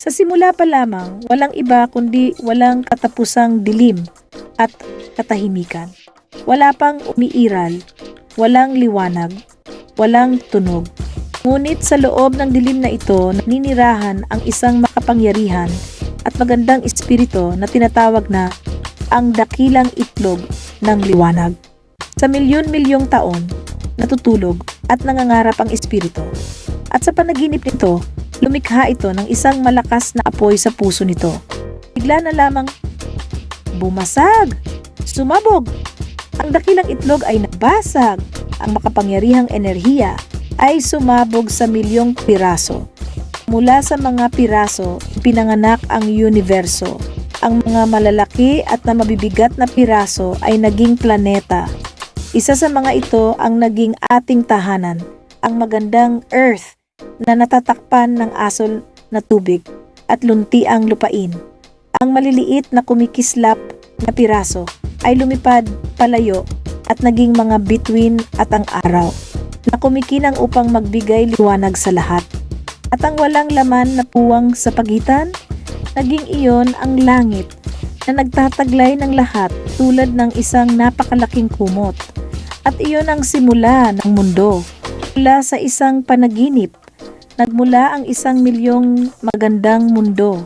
Sa simula pa lamang, walang iba kundi walang katapusang dilim at katahimikan. Wala pang umiiral, walang liwanag, walang tunog. Ngunit sa loob ng dilim na ito, naninirahan ang isang makapangyarihan at magandang espiritu na tinatawag na ang dakilang itlog ng liwanag. Sa milyon-milyong taon, natutulog at nangangarap ang espiritu. At sa panaginip nito, lumikha ito ng isang malakas na apoy sa puso nito. Bigla na lamang bumasag, sumabog. Ang dakilang itlog ay nabasag. Ang makapangyarihang enerhiya ay sumabog sa milyong piraso. Mula sa mga piraso, pinanganak ang universo. Ang mga malalaki at na mabibigat na piraso ay naging planeta. Isa sa mga ito ang naging ating tahanan, ang magandang Earth na natatakpan ng asol na tubig at luntiang lupain. Ang maliliit na kumikislap na piraso ay lumipad palayo at naging mga bituin at ang araw na kumikinang upang magbigay liwanag sa lahat. At ang walang laman na puwang sa pagitan, naging iyon ang langit na nagtataglay ng lahat tulad ng isang napakalaking kumot. At iyon ang simula ng mundo. Mula sa isang panaginip, nagmula ang 1 milyong magandang mundo